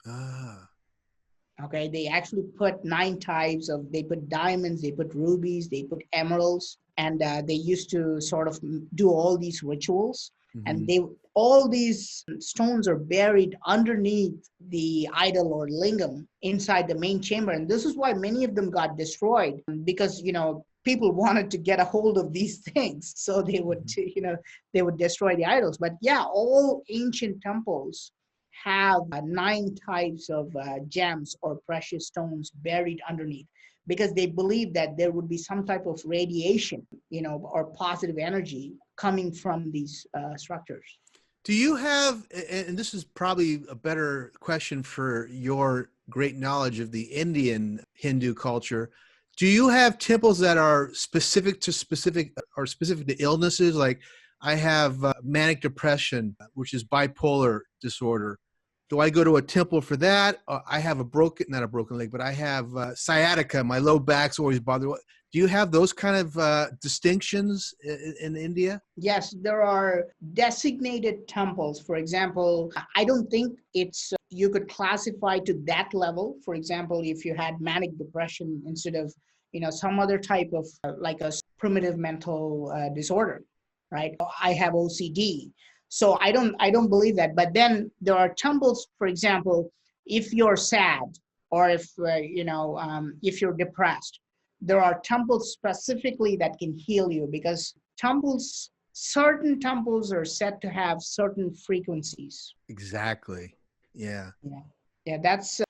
Ah, Okay, they actually put nine types of, they put diamonds, they put rubies, they put emeralds, and they used to sort of do all these rituals. And mm-hmm. all these stones are buried underneath the idol or lingam inside the main chamber. And this is why many of them got destroyed, because, people wanted to get a hold of these things. So they would, they would destroy the idols. But yeah, all ancient temples have nine types of gems or precious stones buried underneath, because they believe that there would be some type of radiation, or positive energy coming from these structures. Do you have, and this is probably a better question for your great knowledge of the Indian Hindu culture, do you have temples that are specific to illnesses? Like I have manic depression, which is bipolar disorder. Do I go to a temple for that? I have not a broken leg, but I have sciatica. My low back's always bothering. Do you have those kind of distinctions in India? Yes, there are designated temples. For example, I don't think it's you could classify to that level. For example, if you had manic depression instead of some other type of like a primitive mental disorder, right? I have OCD, so I don't believe that. But then there are temples. For example, if you're sad, or if you're depressed, there are temples specifically that can heal you, because certain temples are said to have certain frequencies. Exactly. Yeah. Yeah, yeah,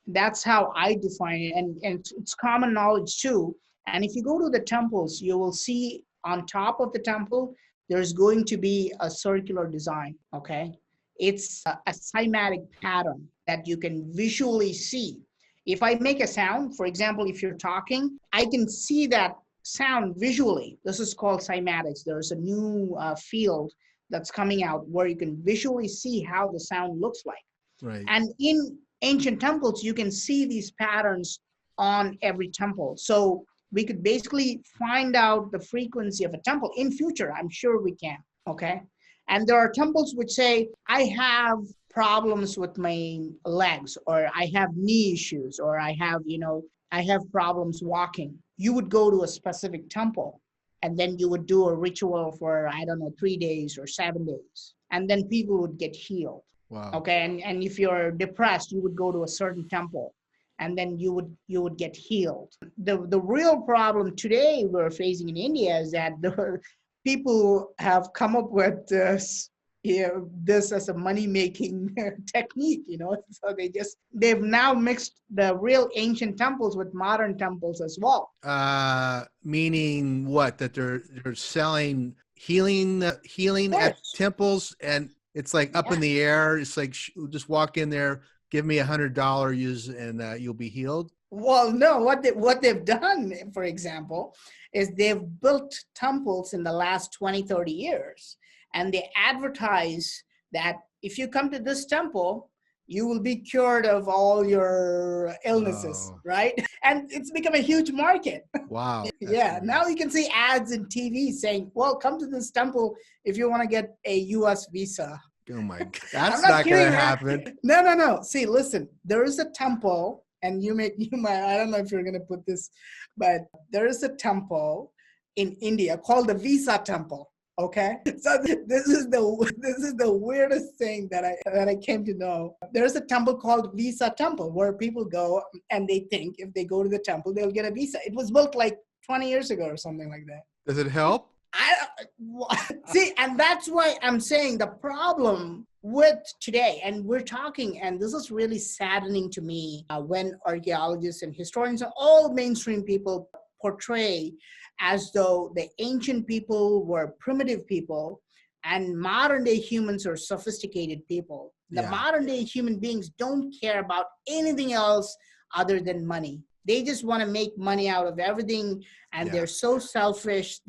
that's how I define it, and it's common knowledge too. And if you go to the temples, you will see on top of the temple there's going to be a circular design. Okay, it's a cymatic pattern that you can visually see. If I make a sound, for example, if you're talking, I can see that sound visually. This is called cymatics. There's a new field that's coming out where you can visually see how the sound looks like. Right. And in ancient temples, you can see these patterns on every temple. So we could basically find out the frequency of a temple in future. I'm sure we can. Okay. And there are temples which say, I have problems with my legs, or I have knee issues, or I have problems walking. You would go to a specific temple, and then you would do a ritual for, I don't know, 3 days or 7 days. And then people would get healed. Wow. Okay. And if you're depressed, you would go to a certain temple, and then you would get healed. The real problem today we're facing in India is that the people have come up with this as a money-making technique, so they've now mixed the real ancient temples with modern temples as well. Meaning what? That they're selling healing at temples, and it's like up in the air. It's like just walk in there, give me $100, and you'll be healed. Well, no, what they've done, for example, is they've built temples in the last 20, 30 years, and they advertise that if you come to this temple, you will be cured of all your illnesses, Oh, right? And it's become a huge market. wow. That's Yeah, amazing. now you can see ads in TV saying, well, come to this temple if you want to get a US visa. Oh my God. I'm That's not not going kidding, to man. happen. No. See, listen, there is a temple, and you might, I don't know if you're gonna put this, but there is a temple in India called the Visa Temple. Okay, so this is the weirdest thing that I came to know. There's a temple called Visa Temple where people go and they think if they go to the temple they'll get a visa. It was built like 20 years ago or something like that. Does it help? I see, and that's why I'm saying the problem with today, and we're talking, and this is really saddening to me when archaeologists and historians and all mainstream people portray as though the ancient people were primitive people and modern day humans are sophisticated people. The Yeah. modern day human beings don't care about anything else other than money. They just want to make money out of everything, and Yeah. they're so selfish.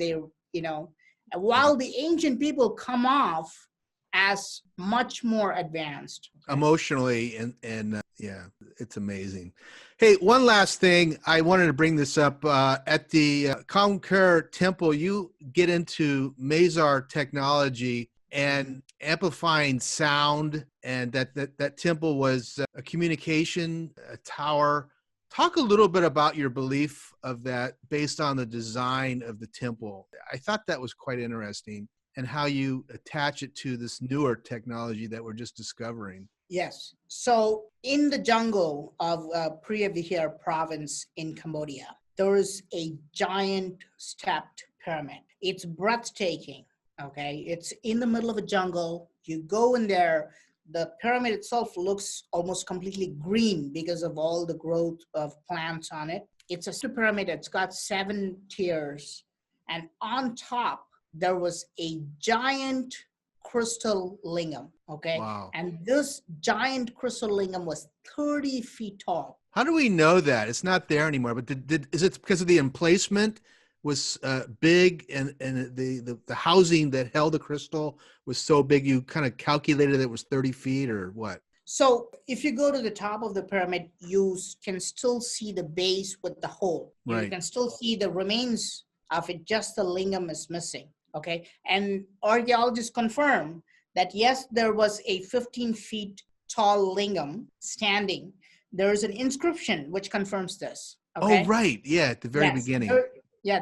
While the ancient people come off as much more advanced. Okay? Emotionally and yeah, it's amazing. Hey, one last thing. I wanted to bring this up. At the Koh Ker temple, you get into Mazar technology and amplifying sound, and that temple was a communication a tower. Talk a little bit about your belief of that based on the design of the temple. I thought that was quite interesting, and how you attach it to this newer technology that we're just discovering. Yes. So in the jungle of Priya Vihear province in Cambodia, there is a giant stepped pyramid. It's breathtaking. Okay. It's in the middle of a jungle. You go in there. The pyramid itself looks almost completely green because of all the growth of plants on it. It's a pyramid. It's got 7 tiers. And on top, there was a giant crystal lingam, okay? Wow. And this giant crystal lingam was 30 feet tall. How do we know that? It's not there anymore, but is it because of the emplacement was big, and the housing that held the crystal was so big you kind of calculated it was 30 feet or what? So if you go to the top of the pyramid, you can still see the base with the hole. You Right. can still see the remains of it, just the lingam is missing, okay? And archaeologists confirm that yes, there was a 15 feet tall lingam standing. There is an inscription which confirms this, okay? Oh, right. Yeah, at the very Yes, beginning.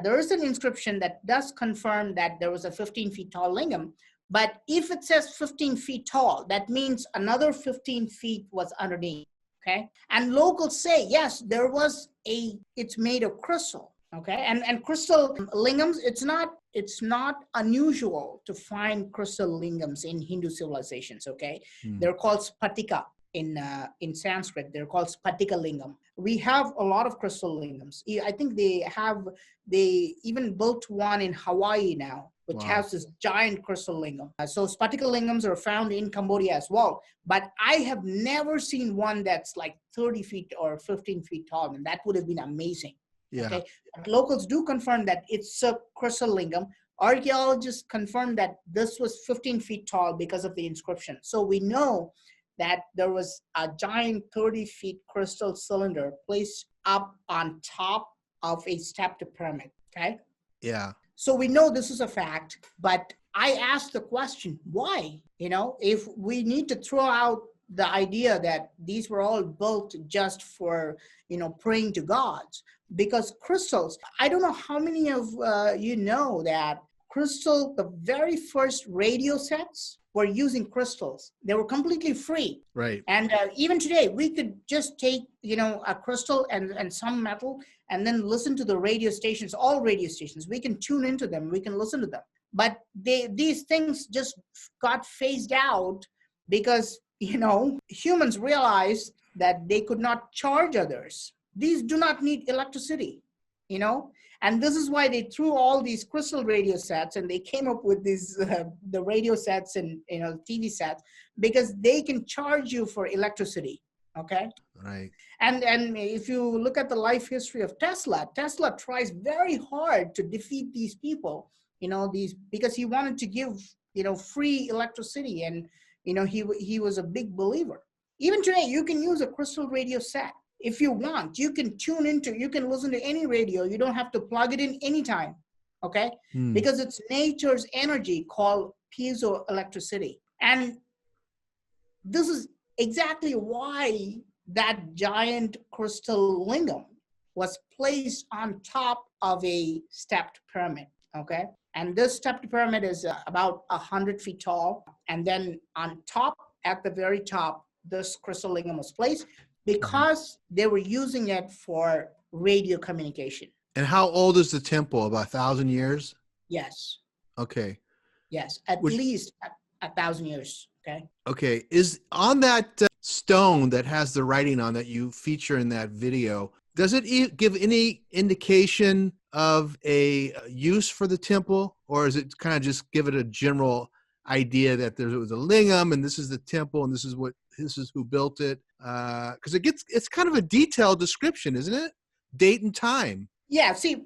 there is an inscription that does confirm that there was a 15 feet tall lingam. But if it says 15 feet tall, that means another 15 feet was underneath, okay? And locals say, yes, it's made of crystal, okay? And crystal lingams, it's not unusual to find crystal lingams in Hindu civilizations, okay? They're called spatika. In Sanskrit, they're called spatika lingam. We have a lot of crystal lingams. I think they even built one in Hawaii now, which has this giant crystal lingam. So spatika lingams are found in Cambodia as well. But I have never seen one that's like 30 feet or 15 feet tall, and that would have been amazing. Yeah. Okay. But locals do confirm that it's a crystal lingam. Archaeologists confirm that this was 15 feet tall because of the inscription. So we know that there was a giant 30 feet crystal cylinder placed up on top of a stepped pyramid, okay? Yeah. So we know this is a fact, but I asked the question, why? If we need to throw out the idea that these were all built just for, praying to gods, because crystals, I don't know how many of you know that the very first radio sets were using crystals. They were completely free. Right. And even today, we could just take, a crystal and some metal and then listen to the radio stations, all radio stations. We can tune into them. We can listen to them. But these things just got phased out because, humans realized that they could not charge others. These do not need electricity, And this is why they threw all these crystal radio sets, and they came up with these the radio sets and TV sets, because they can charge you for electricity. Okay. Right. And if you look at the life history of Tesla tries very hard to defeat these people, because he wanted to give free electricity, and he was a big believer. Even today, you can use a crystal radio set. If you want, you can you can listen to any radio. You don't have to plug it in anytime, okay? Because it's nature's energy called piezoelectricity. And this is exactly why that giant crystal lingam was placed on top of a stepped pyramid, okay? And this stepped pyramid is about 100 feet tall. And then on top, at the very top, this crystal lingam was placed because they were using it for radio communication. And how old is the temple? About 1,000 years? Yes. Okay. Yes, at least 1,000 years, okay? Okay. Is on that stone that has the writing on that you feature in that video, does it give any indication of a use for the temple, or is it kind of just give it a general idea that there was a lingam and this is the temple and this is who built it? Because it's kind of a detailed description, isn't it? Date and time. Yeah, see,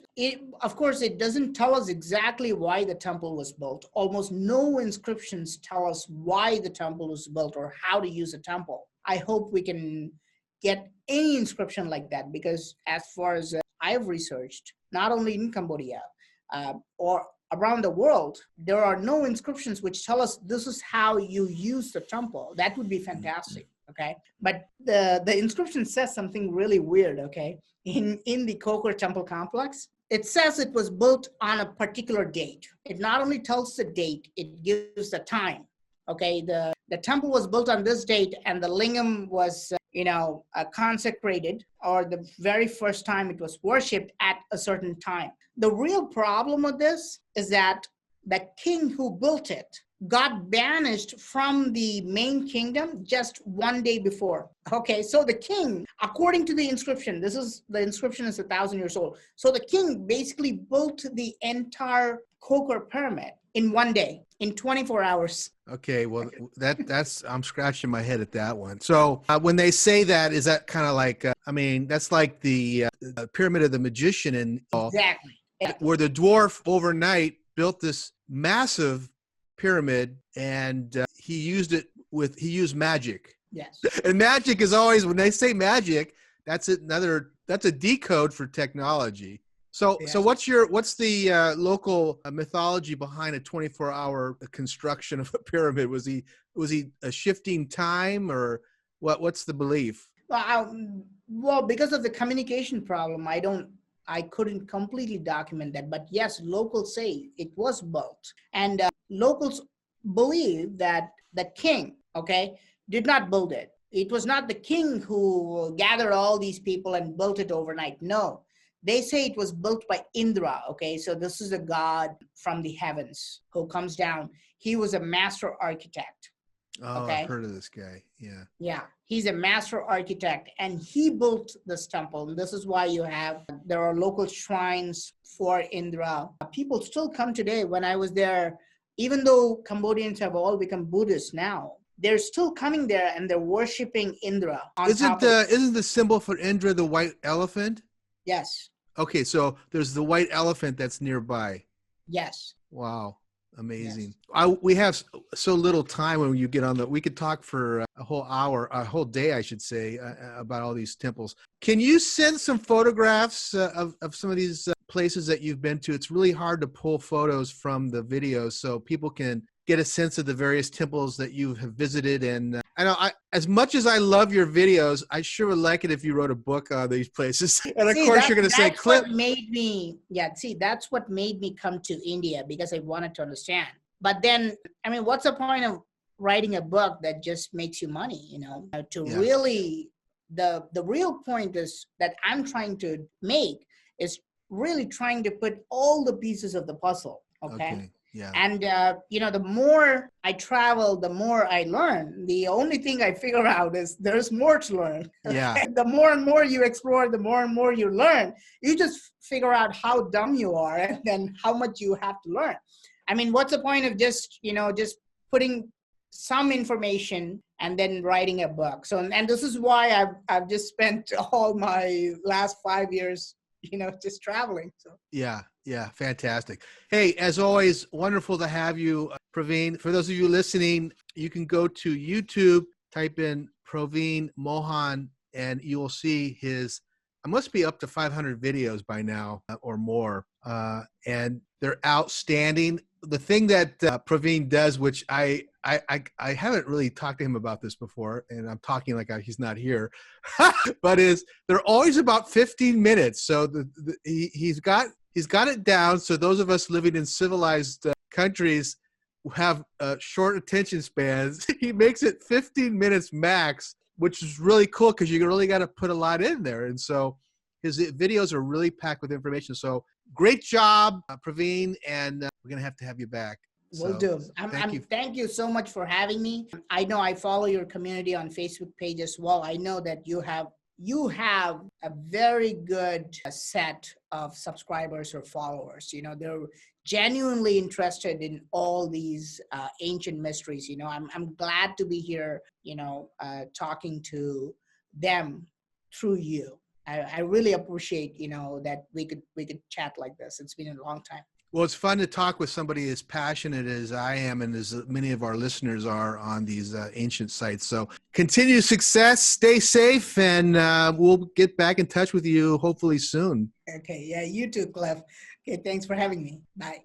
of course, it doesn't tell us exactly why the temple was built. Almost no inscriptions tell us why the temple was built or how to use a temple. I hope we can get any inscription like that, because as far as I've researched, not only in Cambodia or around the world, there are no inscriptions which tell us this is how you use the temple. That would be fantastic, okay? But the inscription says something really weird, okay? In the Koker temple complex, it says it was built on a particular date. It not only tells the date, it gives the time, okay? The temple was built on this date and the lingam was, consecrated, or the very first time it was worshipped at a certain time. The real problem with this is that the king who built it got banished from the main kingdom just one day before. Okay, so the king, according to the inscription, the inscription is 1,000 years old. So the king basically built the entire Koker Pyramid in one day, in 24 hours. Okay, well, that's I'm scratching my head at that one. So when they say that, is that kind of like, that's like the Pyramid of the Magician in Exactly. Where the dwarf overnight built this massive pyramid, and he used magic. Yes. And magic is always, when they say magic, that's a decode for technology. So Yes. So what's the local mythology behind a 24-hour construction of a pyramid? Was he a shifting time, or what's the belief? Well, because of the communication problem, I couldn't completely document that, but yes, locals say it was built. And locals believe that the king, okay, did not build it. It was not the king who gathered all these people and built it overnight. No, they say it was built by Indra, okay? So this is a god from the heavens who comes down. He was a master architect. Oh, okay? I've heard of this guy, yeah. Yeah, he's a master architect, and he built this temple. And this is why there are local shrines for Indra. People still come today. When I was there, even though Cambodians have all become Buddhists now, they're still coming there and they're worshiping Indra. Isn't the symbol for Indra the white elephant? Yes. Okay, so there's the white elephant that's nearby. Yes. Wow. Amazing. Yes. We have so little time when you get on we could talk for a whole hour, a whole day, I should say, about all these temples. Can you send some photographs of some of these places that you've been to? It's really hard to pull photos from the videos so people can get a sense of the various temples that you have visited. And I know, as much as I love your videos, I sure would like it if you wrote a book on these places. And of course, you're going to say, Clip. That's what made me come to India, because I wanted to understand. But then, what's the point of writing a book that just makes you money, Really, the real point is that I'm trying to make is really trying to put all the pieces of the puzzle, okay? Yeah. And, the more I travel, the more I learn. The only thing I figure out is there's more to learn. Yeah. The more and more you explore, the more and more you learn. You just figure out how dumb you are and then how much you have to learn. What's the point of just putting some information and then writing a book? So, and this is why I've just spent all my last 5 years, just traveling. So. Yeah, fantastic. Hey, as always, wonderful to have you, Praveen. For those of you listening, you can go to YouTube, type in Praveen Mohan, and you will see I must be up to 500 videos by now or more. And they're outstanding. The thing that Praveen does, which I haven't really talked to him about this before, and I'm talking like he's not here, but they're always about 15 minutes. So he's got it down. So those of us living in civilized countries have short attention spans. He makes it 15 minutes max, which is really cool because you really got to put a lot in there. And so his videos are really packed with information. So great job, Praveen, and we're going to have you back. Will do. Thank you so much for having me. I know I follow your community on Facebook page as well. I know that you have a very good set of subscribers or followers. They're genuinely interested in all these ancient mysteries. I'm glad to be here, talking to them through you. I really appreciate, that we could chat like this. It's been a long time. Well, it's fun to talk with somebody as passionate as I am and as many of our listeners are on these ancient sites. So continue success, stay safe, and we'll get back in touch with you hopefully soon. Okay. Yeah, you too, Cliff. Okay. Thanks for having me. Bye.